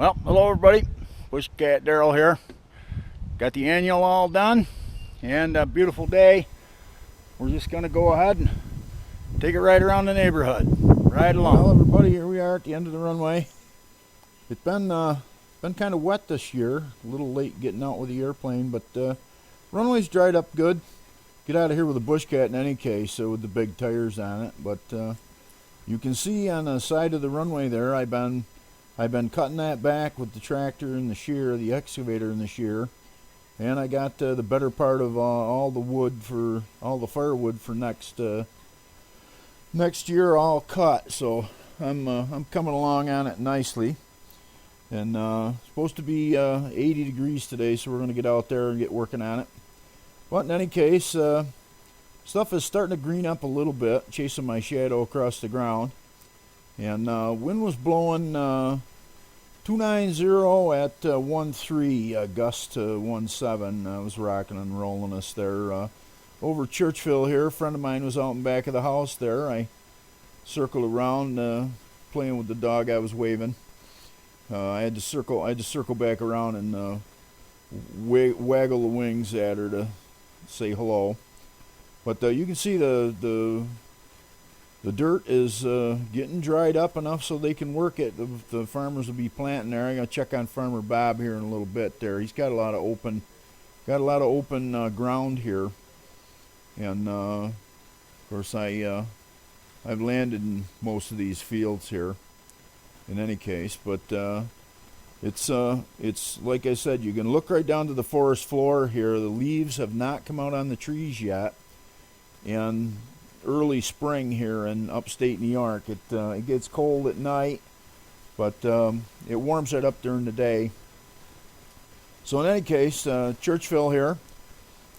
Well, hello everybody. BushCat Daryl here. Got the annual all done and a beautiful day. We're just going to go ahead and take it right around the neighborhood. Right along. Well, everybody, here we are at the end of the runway. It's been kind of wet this year. A little late getting out with the airplane, but runway's dried up good. Get out of here with a BushCat in any case, with the big tires on it. But you can see on the side of the runway there, I've been cutting that back with the tractor and the shear, the excavator and the shear, and I got the better part of all the firewood for next year all cut. So I'm coming along on it nicely, and supposed to be 80 degrees today, so we're going to get out there and get working on it. But in any case, stuff is starting to green up a little bit, chasing my shadow across the ground. And wind was blowing 290 at 1.3, gust to 1.7. I was rocking and rolling us there over Churchville here. A friend of mine was out in back of the house there. I circled around playing with the dog I was waving. I had to circle back around and waggle the wings at her to say hello. But you can see the dirt is getting dried up enough so they can work it. The farmers will be planting there. I'm gonna check on Farmer Bob here in a little bit. There, he's got a lot of open ground here, and of course I've landed in most of these fields here. In any case, but it's like I said, you can look right down to the forest floor here. The leaves have not come out on the trees yet, and early spring here in upstate New York. It gets cold at night, but it warms it up during the day. So in any case, Churchville here.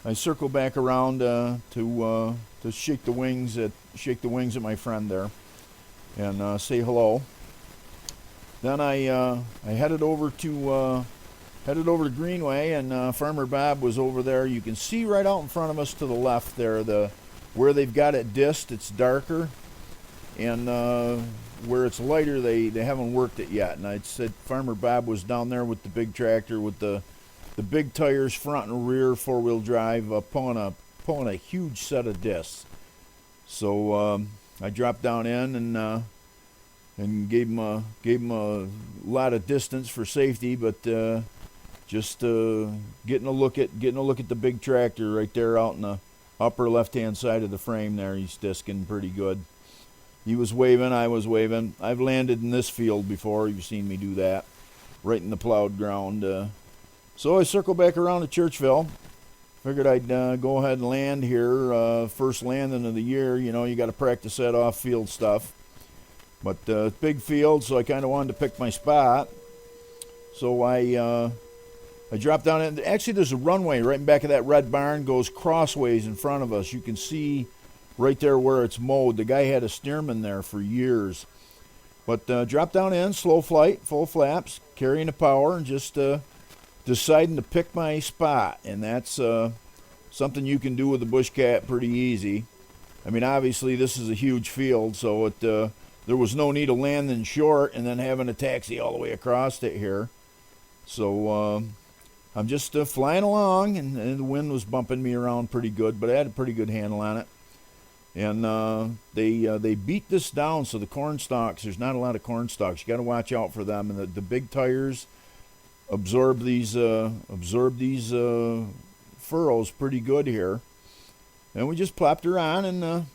I circle back around to shake the wings at my friend there, and say hello. Then I headed over to Greenway, and Farmer Bob was over there. You can see right out in front of us to the left there, where they've got it disced, it's darker, and where it's lighter, they haven't worked it yet. And I said Farmer Bob was down there with the big tractor with the big tires, front and rear, 4-wheel drive, pulling a huge set of discs. So I dropped down in and gave him a lot of distance for safety, but just getting a look at the big tractor right there out in the upper left-hand side of the frame there. He's disking pretty good. He was waving, I was waving. I've landed in this field before. You've seen me do that, right in the plowed ground. So I circled back around to Churchville. Figured I'd go ahead and land here. First landing of the year. You know, you got to practice that off-field stuff. But big field, so I kind of wanted to pick my spot. So I dropped down in. Actually, there's a runway right in back of that red barn, goes crossways in front of us. You can see right there where it's mowed. The guy had a steerman there for years. But dropped down in, slow flight, full flaps, carrying the power, and just deciding to pick my spot. And that's something you can do with the BushCat pretty easy. I mean, obviously, this is a huge field, so there was no need of landing short and then having a taxi all the way across it here. So I'm just flying along, and the wind was bumping me around pretty good, but I had a pretty good handle on it. And they beat this down, so the corn stalks, there's not a lot of corn stalks. You got to watch out for them. And the big tires absorb these furrows pretty good here. And we just plopped her on and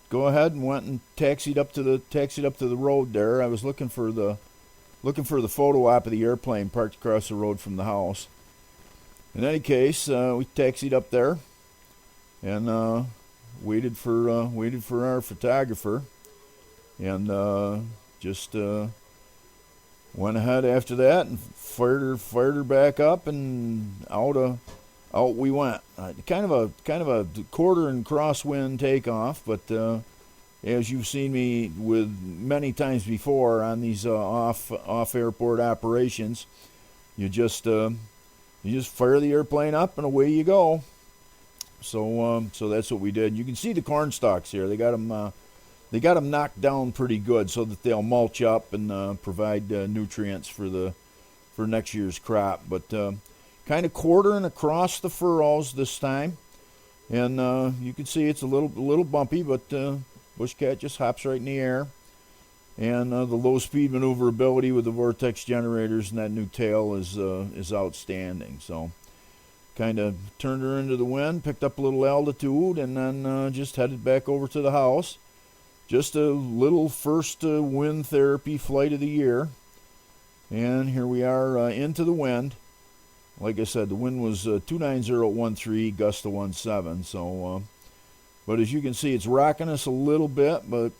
go ahead and went and taxied up to the road there. I was looking for the photo op of the airplane parked across the road from the house. In any case, we taxied up there and waited for our photographer, and just went ahead after that and fired her back up, and out we went. Kind of a quarter and crosswind takeoff, but as you've seen me with many times before on these off airport operations, you just fire the airplane up and away you go. So that's what we did. You can see the corn stalks here. They got them they got them knocked down pretty good so that they'll mulch up and provide nutrients for next year's crop. But kind of quartering across the furrows this time, and you can see it's a little bumpy, but BushCat just hops right in the air. And the low-speed maneuverability with the vortex generators and that new tail is outstanding. So, kind of turned her into the wind, picked up a little altitude, and then just headed back over to the house. Just a little first wind therapy flight of the year. And here we are into the wind. Like I said, the wind was 290 at 13, gust of 17. So, but as you can see, it's rocking us a little bit, but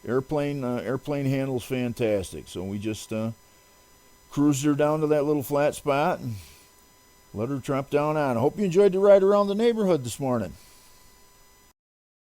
airplane handles fantastic. So we just cruised her down to that little flat spot and let her tromp down on. I hope you enjoyed the ride around the neighborhood this morning.